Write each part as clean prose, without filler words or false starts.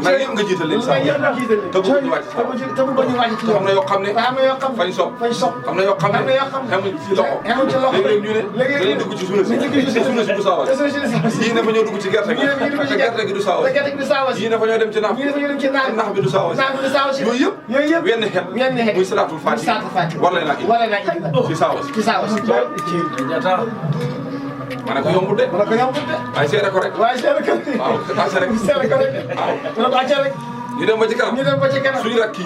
nag yëpp nga jiital leen sax te bu ñu wàcc te am na yoo xam ne fañ sopp am na yoo xam ne xamuñ ci loxo léeg-léeg ñu ne dañuy dugg ci suuna si du saawal yii ne fa ñoo dugg ci gerte gi te gerte gi du saawal yii ne fa ñoo dem ci naaf bi du saawal yooyu yëpp wenn xet muy salaatul faatiha war lay naa indi ci saawal ma ne ko yombut de waaye seere ko rek waaw acca rek ñu dem ba ci kanam suñu rakk yi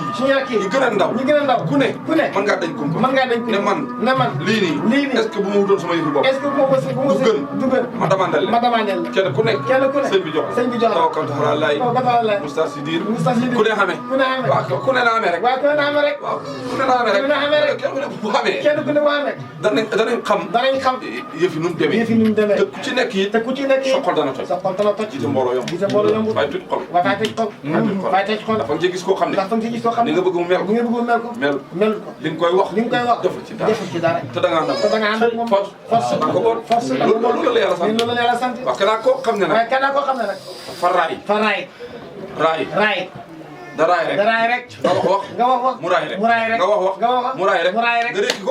ñu gën a ndaw ku ne mën ngaa dañ kumpa ne man lii nii est-ce que bu ma wutoon sama yëfu bopp du gën ma damandal leen kenn ku nekk sëñ bi jox tawakkaltu ala Allaah mustarsidiin ku ne xamee waaw ku ne na amee rek waaw ku ne na amee rek kenn ku ne bu xamee danañ xam yëf yi nu mu demee te ku ci nekk it sa xol dana toj jiite mbooloo yomb waaye tut xol waaye tey xool dafa nga gis koo xam ne li nga bëgg mu mel ko li nga koy wax deful ci dara te da ngaa ànd ak moom force da nga ko bool loolu la yàlla sant waaw kanaa koo xam ne nag fa raay da raay rek nga wax mu raay rek mu raay rek nga rékki ko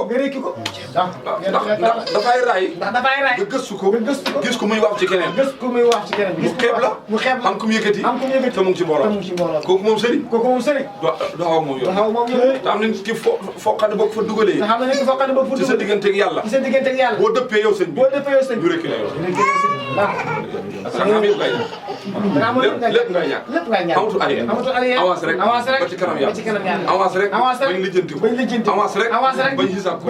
ndax dafay raay nga gëstu ko gis ko muy wax ci keneen mu xeeb la am ku mu yëkkati te mu ngi ci mbooloo kooku moom sëriñ du xaw moom yoon te am nañ ki foqane boo ko fa dugalee ci sa digganteeg yàlla boo dëppee yow sëñ bi ñu rékki la yow lépp ngay ñàkk amatul arrière avance rek ba ci kanam yàlla avance rek bañ lijjanti ko avance rek bañ xisaab ko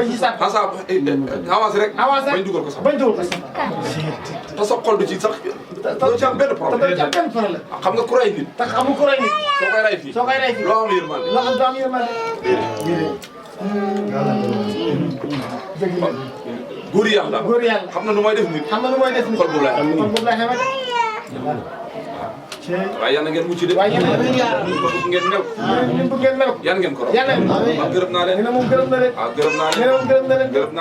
avance rek bañ dugal ko sax te sa xol du ci sax doo ci am benn problème xam nga ku ray nit soo koy ray fii loo am yërmande góor yàlla xam na nu may def nit xol bu lay waaye yal na ngeen mucc de waaye yal na ngeen mel yan ngeen ko waaw gërëm naa leen waaw gërëm naa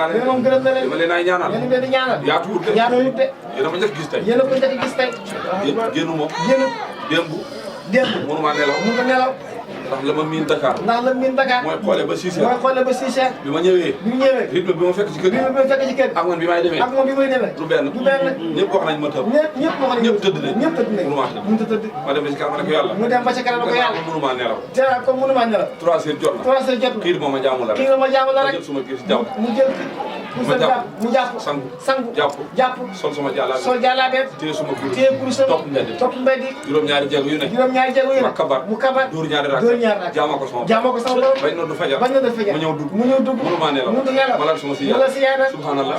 leen dama leen ay ñaanal yaatuwut de yéen a ma njëkk gis tey génnu moom démb mënu maa nelaw ndax la ma miin Dakar mooy xoole ba 6 heures bi ma ñëwee rythme bi ma fekk ci kër gi ak man bi may demee du benn ñëpp wax nañ ma tëb ñëpp tëdd nañ mënu maa tëdd ma dem ba ci kanam ne ko yàlla mënu maa nelaw 3 heures jot na kii moo ma jaamu la rek ma jël suma gis jàpp mu jàpp sangu jàpp sol sama jàllaabe téye suma kurus topp mbedd juróom-ñaari jéego yu ne ma kabar dóor ñaari rak jaamoo ko sama borom bañ noddu fajar ma ñëw dugg mënu maa nelaw ma laal suma si yàlla subhanallah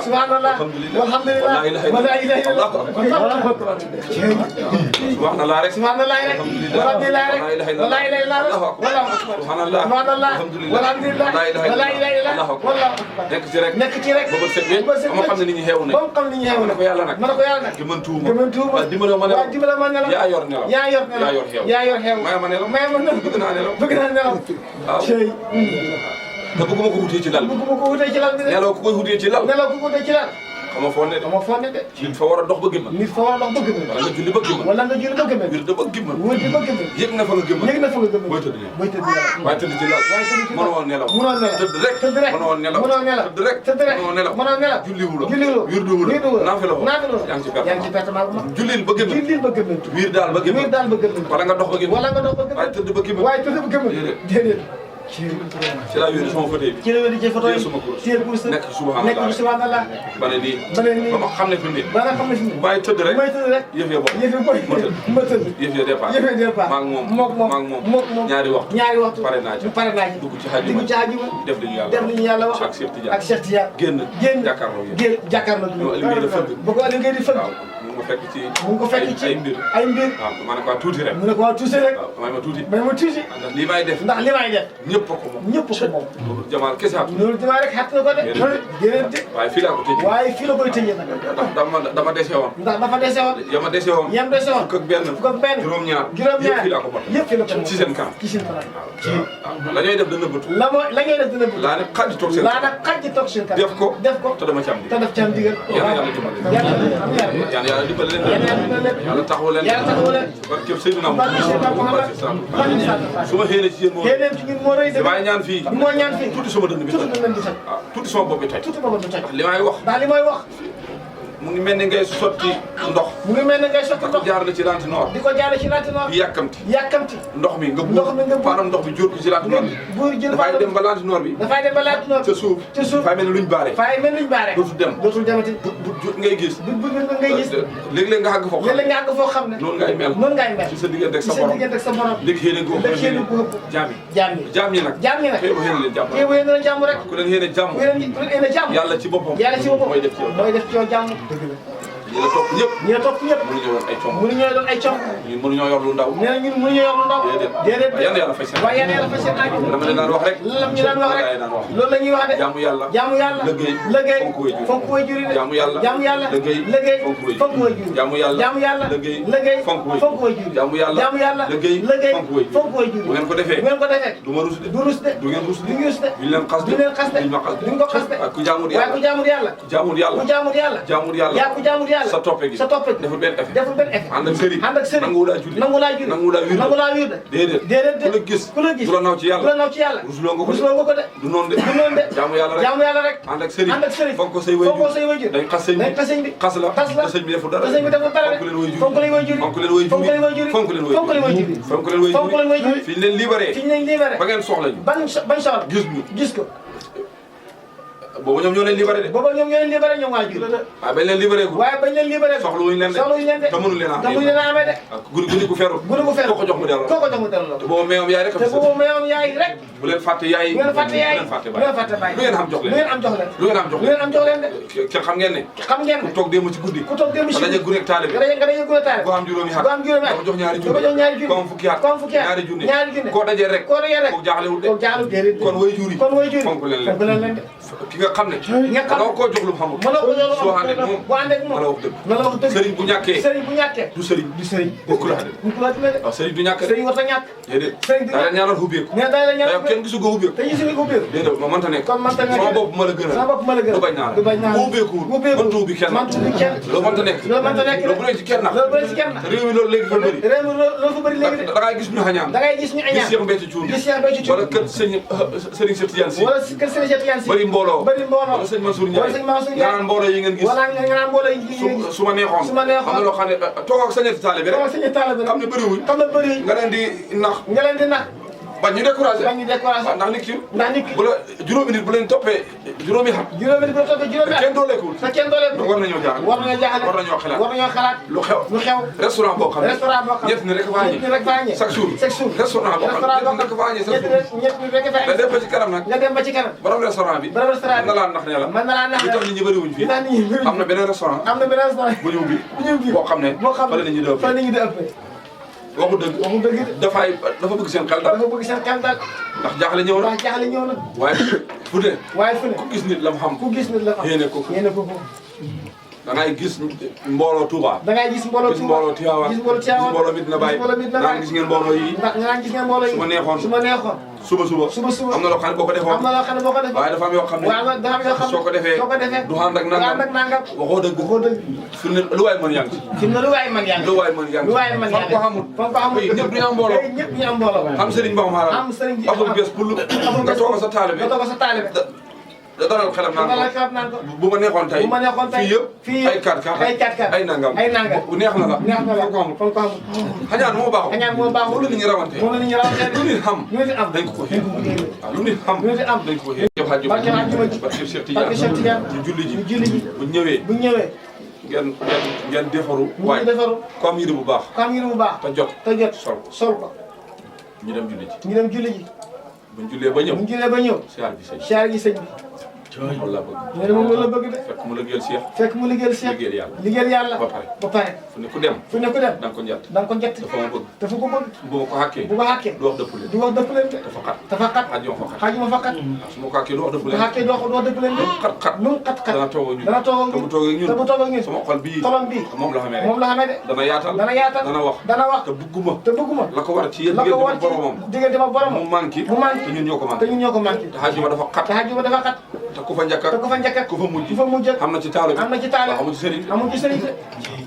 walhamdulillah wala ilaha illallah subhanallah rek walhamdulillah wala ilaha illallah subhanallah walhamdulillah wala ilaha illallah nekk ci rek ba bët set bi ba xam ne nit ñi xeewu ne ko yàlla nag gëmantuuma dimbale ma nelaw yaa yor xeew may ma nelaw bëgg naa nelaw waaw te bëgguma ko wutee ci lal nelaw ku koy wutee ci lal xama foo ne de nit fa war a dox ba gëmmal wala nga julli ba gëmmal wir da ba gëmmal yëg na fa nga gëmmal booy tëdd waaye tëdd ci lal mënoo nelaw tëdd rek mënoo nelaw tëdd rek mënoo nelaw julli wu la wir du wu la naafi la yaa ngi ci perte jullil ba gëmmal wir daal ba gëmmal wala nga dox ba gëmmal waaye tëdd ba gëmmal déedéet ci la wéeru sama photo bi ci la wéeru ci photo yi suma course nekk subhanallah ba ne nii ba ma xam ne fi mu bàyyi tëdd rek yëf ya bopp ma tëdd yëf ya départ maa ngi moom ñaari waxtu pare naa ci dugg ci xaju def li ñu yàlla wax ak Cheikh Tidiane génn jàkkaarloo ba ko Aliou Gueye di fëgg mu ngi ko fekk ci ay mbir waaw ma ne ko tuuti rek waaw may ma tuuti ndax li may def ñëpp ko moom jamaal kese at loolu jamaal rek xat na ko de waaye fii laa ko tëjee ndax dama dese woon yama dese woon fukk ak benn juróom-ñaar yëpp fii laa ko mot ci seen kanam waaw la ñuy def da nëbbatu laa ne xaj toog seen kanam def ko te dama ci am digal yàlla dimbali dimbali leen yàlla taxawu leen barke Seydina Muhammad su ma xéene ci yéen moo rëy waaye ñaan fii tuuti sama dënn bi tuuti sama bopp bi tey li may wax mu ngi mel ni ngay sotti ndox. mu ngi mel ni ngay sotti ndox di ko jaarale ci lantinoor. di ko jaarale ci lantinoor. di yàkkamti. ndox mi nga buur paanam ndox bi jóor ko ci lantinoor bi. buur jël dafay dem ba lantinoor bi. dafay dem ba lantinoor bi. ca suuf fay mel ni luñ baare. fay mel ni luñ baare. dootul demati. bu ngay gis. bu ngay gis. léeg-léeg nga àgg foo xam ne. léeg-léeg nga àgg foo xam ne. noonu ngay mel. ci sa diggante ak sa borom. léegi xëy na góob jaam ñi nag. xëy na leen jàmm rek. ku leen xëy jàmm. yàlla ci boppam. mooy def ci yow jàmm. ñi la topp ñëpp mënuñoo doon ay com ñun mënuñoo yor lu ndaw nee na ñun mënuñoo yor lu ndaw déedéet waaye yàlla yàlla fay seen aajo dama leen daan wax rek lam ñu daan wax rek loolu la ñuy wax de jaamu yàlla liggéey fonk way juri de jaamu yàlla liggéey fonk way juri jaamu yàlla liggéey fonk way juri jaamu yàlla liggéey fonk way juri bu ngeen ko defee du ma rus de du ngeen rus de duñ leen xas de duñ ko xas de ku jaamul yàlla sa toppe gi deful benn effet ànd ak sëriñ nangu laa julli déedéet ku la gis du la naw ci yàlla rusuloo nga ko de du noonu de jaamu yàlla rek ànd ak sëriñ fonk ko say wayjur dañ xas sëñ bi xas la te sëñ bi deful dara fonk leen wayjur fi ñu leen libéré ba ngeen soxla ñu gis ko boobu ñoom ñoo leen libéré de. ñoom waa jur. waaye bañ leen libéré gu. soxla wuñ leen de. te mënuñ leen a amee de. guddi gu ferul. koo ko jox mu delloo. te boobu meewam yaay rek. bu leen fàtte yaay. bu leen fàtte baay. lu ngeen am jox leen. kenn xam ngeen ne. ku toog démb ci guddi. nga daje gu nekk taalibe. koo am juróomi xat. koo jox ñaari junni. koo am fukki xat. ñaari junni. koo dajee rek. koo jaaxlewul de. kon way juri. fonk leen de. ki nga xam ne mënoo koo jox lu mu xamul soo ànd ak moom la wax dëgg sëriñ bu ñàkkee du sëriñ bokkul ak waaw sëriñ du ñàkk sëriñ war ta ñàkk déedéet daa la ñaanal xubbeeku yow kenn gisu ko xubbeeku déedéet ma mënta nekk sama bopp ma la gënal du bañ naa la bu xubbeekuwul mënta ubbi kenn loolu mënta nekk loolu bu nekk ci kenn nag réew mi loolu léegi fa bëri da ngay gis ñu xañaan gis Cheikh Béthio Thioune wala kër Serigne Cheikh Tidiane Sy bëri mbooloo wala sëñ Mansour Ndiaye nga naan mbooloo yi ngeen gis su ma neexoon am na loo xam ne toog ak sa ñetti taalibe bi rek xam ne bëriwuñ nga leen di nax bañ ñu découragé ndax nit ki bu la juróomi nit bu leen toppee juróomi xam kenn dooleekul war nañoo jaaxal war nañoo xalaat lu xew restaurant boo xam ne ñett ni rek faa ñi chaque jour restaurant boo xam ne ñett ni rek faa ñi chaque jour nga dem ba ci kanam borom restaurant bi mën na laa nax ne la li tax nit ñi bëriwuñ fii am na beneen restaurant bu ñu ubbi boo xam ne fa la nit ñi di ëppee waxu dëgg dafa bëgg seen xel daal ndax jaaxle ñëw na waaye fu ne ku gis nit la mu xam yéene ko da ngay gis mbooloo Touba gis mbooloo Tivaouane gis mbooloo Medina Baye naan gis ngeen mbooloo yi su ma neexoon suba am na loo xam ne boo ko defoon waaye dafa am yoo xam ne soo ko defee du ànd ak nangam waxoo dëgg fi mu ne lu waay mën yaa ngi ci lu waay mën yaa ngi fa ko xamul ñëpp ñu am mbooloo xam sëriñ ba ma amul bés pour nga toog sa taalibe da dalal xelam naan ko bu ma neexoon tey fii yëpp ay 4x4 ay nangam bu neex na la fa ko xamul xañaan moo baaxul moom la nit ñi rawante lu nit xam dañ ko xeex waaw lu nit xam dañ ko xeex yow xaaj barke Cheikh Tidiane ñu julli ji bu ñëwee ngeen defaru waay ko am yére bu baax te jot sol ko ñu dem julli ji buñ jullee ba ñëw siyaar gi sëñ bi loolu la bëgg nee na moom loolu la bëgg de fekk mu liggéeyal liggéeyal yàlla ba pare fu ne ku dem da nga ko njett dafa ma bëgg dafa ko bëgg bu ma ko xàkkee du wax dëpp leen de dafa xat xajuma fa xat su ma ko xàkkee du wax dëpp leen de lu xat dana toog ak ñun te bu toog ak ñun sama xol bii moom la xamee de dana yaatal dana wax te bëgguma la ko war ci diggante ma boromam mu manqué te ñun ñoo ko manqué te xajuma dafa xat te ku fa njëkk ku fa mujj am na ci taalibe amul ci sëriñ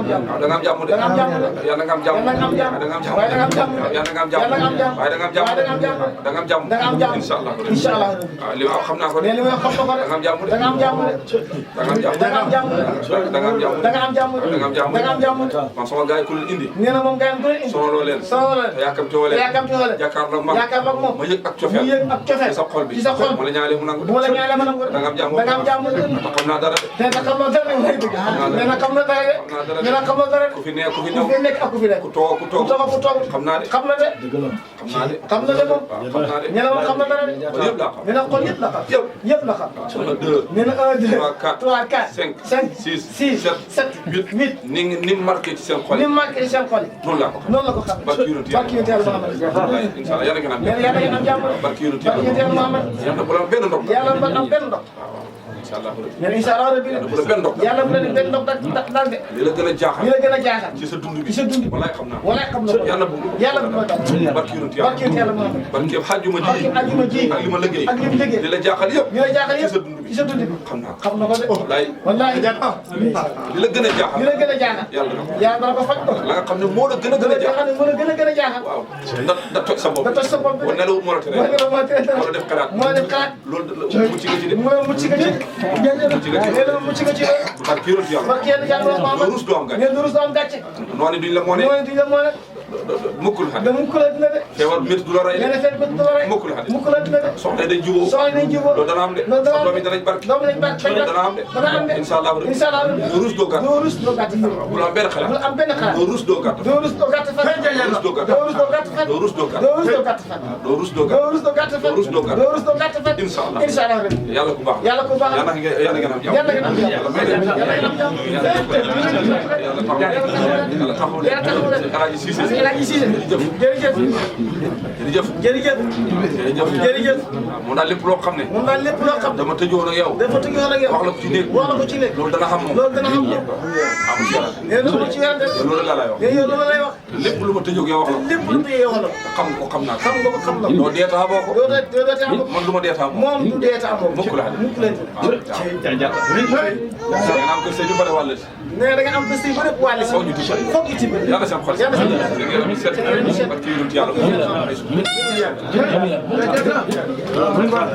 am jàmm da nga am jàmm de da nga am jàmm yàlla nga am jàmm da nga am jàmm da nga am jàmm waaye da nga am jàmm yàlla nga am jàmm waaye da nga am jàmm da nga am jàmm da nga am jàmm da nga am jàmm inshallah inshallah li ma xam naa ko de li ma xam naa ko de da nga am jàmm da nga am jàmm da nga am jàmm da nga am jàmm da nga am jàmm da nga am jàmm da nga am jàmm man sama gaay ku leen indi nee na moom gaay ku leen indi sonaloo leen yàkkamti woo leen jàkkaarloog moom ma yëg ak cofeel ci sa xol bi ci sa xol ma la ñaale mu nangu ma la ñaale mu nangu da nga am jàmm da nga am jàmm xam naa dara de xam naa dara nee na xam na dara de nee na xam na dara ku fi nekk ku fi nekk ak ku fi nekk ku toog xam naa de xam na de xam na de moom xam naa de nee na moom xam na dara de yëpp laa xam nee na xol yëpp la xam yëpp la xam nee na 1 2 3 4 5 6 7 8 ni marqué ci seen xol ni marqué ci seen xol noonu laa ko xam noonu la ko xam barki yàlla Muhammad inshallah yàlla ngeen am jàmm yàlla ngeen am jàmm barki yàlla Muhammad yàlla bu la benn ndog yàlla bu am benn ndog mais inshallah rabbi yàlla bu la benn ndog yàlla bu la benn ndog dal de li la gën a jaaxal li la gën a jaaxal ci sa dund bi ci sa dund wallahi xam naa wallahi xam naa yàlla bu ko dal barki yàlla Muhammad barki xajuma ji ak li ma liggéey ak li mu liggéey li la jaaxal yëpp li la jaaxal yëpp ci sa dund bi xam naa xam na ko de wallahi li la gën a jaaxal li la gën a jaaxal yàlla dana ko faj la nga xam ne moo la gën a jaaxal moo la gën a jaaxal waaw da toj sa bopp da toj sa bopp wa nelaw moo la tere moo la def xalaat moo def xalaat loolu mucc nga ci de mucc nga ci mucc nga ci barki yàlla Muhammad rus do am gàcce rus do am gàcce noonu duñ la moo ne mukkul xadi da mukkul dina de feebar métti du la rey nee na feebar métti du la rey mukkul xadi mukkul dina de soxna day jubóo soxna day jubóo loolu dana am de doom yi danañ barki doom lañ barki dana am de inshallah rus doo gàtt rus doo gàtt bu la am benn xalaat bu la am benn xalaat doo rus doo gàtt doo rus doo gàtt fa rus doo gàtt doo rus doo gàtt fa doo rus doo gàtt doo rus doo gàtt fa doo rus doo gàtt fa doo rus doo gàtt doo rus doo gàtt fa inshallah yàlla ku baax yàlla ku baax yàlla ngeen am jàmm yàlla ngeen am jàmm yàlla ngeen am jàmm yàlla taxaw leen Alaaji Cissé jërëjëf moom daal lépp loo xam ne dama tëjoon ak yow wax la ko ci néeg loolu dana xam moom loolu dana xam moom nee na ci weer def loolu la lay wax loolu la lay wax lépp lu ma tëjoog yow wax la lépp lu ma yow wax la xam nga ko xam naa xam nga ko xam na doo deetaa boo ko doo deetaa man du ma deetaa moom du deetaa moom mukk la mukk leen nga am ko sëñ yu bëri wàll nee da nga am bés yu bëri wàll si foog ñu tibb yàlla seen xol yàlla seen xol